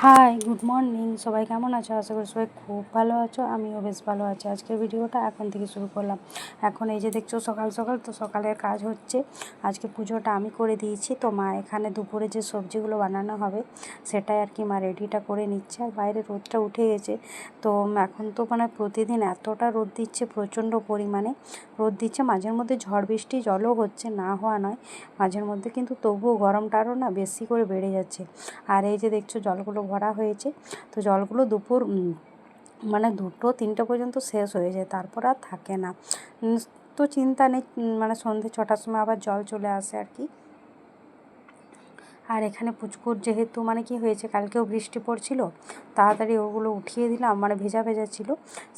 High, good morning. সবাই কেমন আছো? আশা করি সবাই খুব ভালো আছো। আমিও বেশ ভালো আছি। আজকের ভিডিওটা এখন থেকে শুরু করলাম। এখন এই যে দেখছো সকাল সকাল তো সকালের কাজ হচ্ছে। আজকে পুজোটা আমি করে দিয়েছি, তো মা এখানে দুপুরে যে সবজিগুলো বানানো হবে সেটাই আর কি মা রেডিটা করে নিচ্ছে। আর বাইরে রোদটা উঠে গেছে, তো এখন তো মানে প্রতিদিন এতটা রোদ দিচ্ছে, প্রচণ্ড পরিমাণে রোদ দিচ্ছে। মাঝের মধ্যে ঝড় বৃষ্টি জলও হচ্ছে, না হওয়া নয় মাঝের মধ্যে, কিন্তু তবুও গরমটা আরও না বেশি করে বেড়ে যাচ্ছে। আর এই যে দেখছো জলগুলো ভরা হয়েছে, তো জলগুলো দুপুর মানে 2-3টে পর্যন্ত শেষ হয়ে যায়, তারপর আর থাকে না। তো চিন্তা নেই, মানে সন্ধ্যে 6টার সময় আবার জল চলে আসে আর কি। আর এখানে পুচকুর যেহেতু মানে কি হয়েছে, কালকেও বৃষ্টি পড়ছিল, তাড়াতাড়ি ওগুলো উঠিয়ে দিলাম, মানে ভেজা ভেজা ছিল,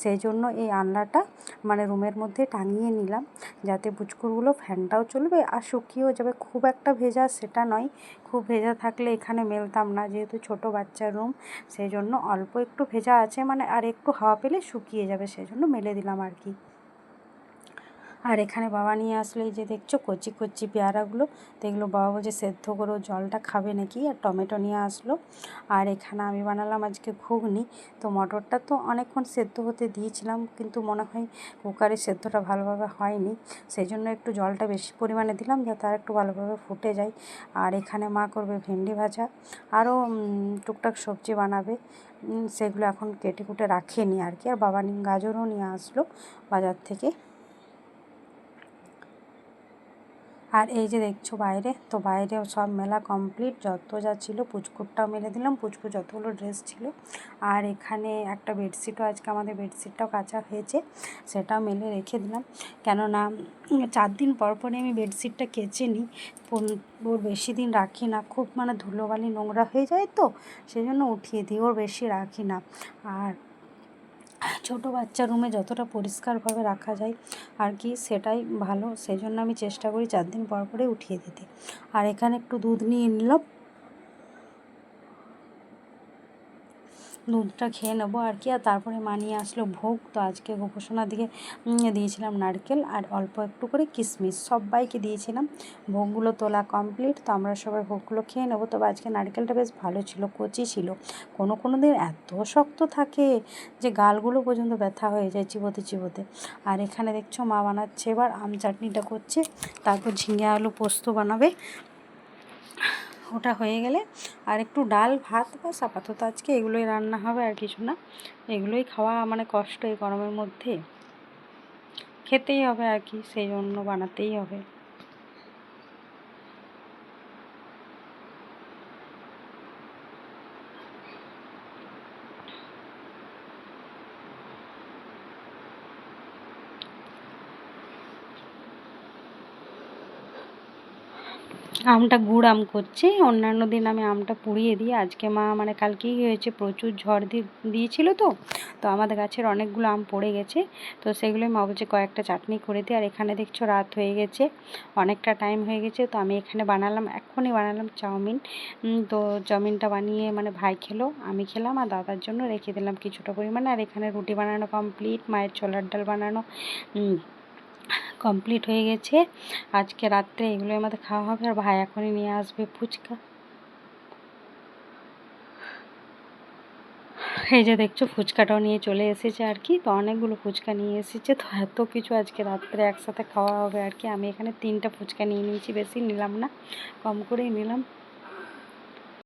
সেই জন্য এই আলনাটা মানে রুমের মধ্যে টাঙিয়ে নিলাম, যাতে পুচকুরগুলো ফ্যানটাও চলবে আর শুকিয়েও যাবে। খুব একটা ভেজা সেটা নয়, খুব ভেজা থাকলে এখানে মেলতাম না, যেহেতু ছোট বাচ্চার রুম, সেই জন্য অল্প একটু ভেজা আছে, মানে আর একটু হাওয়া পেলে শুকিয়ে যাবে, সেই জন্য মেলে দিলাম আর কি। আর এখানে বাবা নিয়ে আসলো এই যে দেখছো কচি কচি পেয়ারাগুলো, তো এগুলো বাবা বলছে সেদ্ধ করে জলটা খাবে নাকি। আর টমেটো নিয়ে আসলো। আর এখানে আমি বানালাম আজকে ঘুগনি। তো মটরটা তো অনেকক্ষণ সেদ্ধ হতে দিয়েছিলাম, কিন্তু মনে হয় কুকারে সেদ্ধটা ভালোভাবে হয়নি, সেই জন্য একটু জলটা বেশি পরিমাণে দিলাম, যাতে আর একটু ভালোভাবে ফুটে যায়। আর এখানে মা করবে ভেন্ডি ভাজা, আরও টুকটাক সবজি বানাবে, সেগুলো এখন কেটে কুটে রাখেনি আর কি। আর বাবা গাজরও নিয়ে আসলো বাজার থেকে। আর এই যে দেখছো বাইরে, তো বাইরেও সব মেলা কমপ্লিট, যত যা ছিল পুচকুরটাও মেলে দিলাম, পুচকুর যতগুলো ড্রেস ছিল। আর এখানে একটা বেডশিটও আজকে আমাদের বেডশিটটাও কাচা হয়েছে, সেটাও মেলে রেখে দিলাম। কেননা 4 দিন পর পরে আমি বেডশিটটা কেচে নিই, ওর বেশি দিন রাখি না, খুব মানে ধুলোবালি নোংরা হয়ে যায়, তো সেই জন্য উঠিয়ে দিই, ওর বেশি রাখি না। আর ছোটো বাচ্চা রুমে যতটা পরিষ্কারভাবে রাখা যায় আর কি, সেটাই ভালো, সেই জন্য আমি চেষ্টা করি 4 দিন পর পরে উঠিয়ে দিতে। আর এখানে একটু দুধ নিয়ে নিলাম, দুধটা খেয়ে নেবো আর কি। আর তারপরে মা নিয়ে আসলো ভোগ, তো আজকে গোপোষণার দিকে দিয়েছিলাম নারকেল আর অল্প একটু করে কিশমিশ, সবাইকে দিয়েছিলাম। ভোগগুলো তোলা কমপ্লিট, তো আমরা সবাই ভোগগুলো খেয়ে নেবো। তবে আজকে নারকেলটা বেশ ভালো ছিল, কচি ছিল। কোনো দিন এত শক্ত থাকে যে গালগুলো পর্যন্ত ব্যথা হয়ে যায় চিবোতে চিবোতে। আর এখানে দেখছো মা বানাচ্ছে এবার আম চাটনিটা করছে, তারপর ঝিঙে আলু পোস্ত বানাবে। ওটা হয়ে গেলে আর একটু ডাল ভাত বাস, আপাতত আজকে এগুলোই রান্না হবে, আর কিছু না। এগুলোই খাওয়া মানে কষ্ট এই গরমের মধ্যে, খেতেই হবে আর কি, সেই জন্য বানাতেই হবে। আমটা গুড় আম করছি, অন্যান্য দিন আমি আমটা পুড়িয়ে দিই। আজকে মা মানে কালকেই হয়েছে, প্রচুর ঝড় দিয়েছিল, তো আমাদের গাছের অনেকগুলো আম পড়ে গেছে, তো সেগুলোই মা বলছে কয়েকটা চাটনি করে দিই। আর এখানে দেখছো রাত হয়ে গেছে, অনেকটা টাইম হয়ে গেছে, তো আমি এখানে এখনই বানালাম চাউমিন। তো চাউমিনটা বানিয়ে মানে ভাই খেলো, আমি খেলাম, আর দাদার জন্য রেখে দিলাম কিছুটা পরিমাণে। আর এখানে রুটি বানানো কমপ্লিট, মায়ের ছোলার ডাল বানানো কমপ্লিট হয়ে গেছে। আজকে রাত্রে এগুলোই আমাদের খাওয়া হবে। আর ভাই এখনই নিয়ে আসবে ফুচকা। এই যে দেখছো ফুচকাটাও নিয়ে চলে এসেছে আর কি, তো অনেকগুলো ফুচকা নিয়ে এসেছে, তো এত কিছু আজকে রাত্রে একসাথে খাওয়া হবে আর কি। আমি এখানে 3টা ফুচকা নিয়ে নিয়েছি, বেশি নিলাম না, কম করেই নিলাম।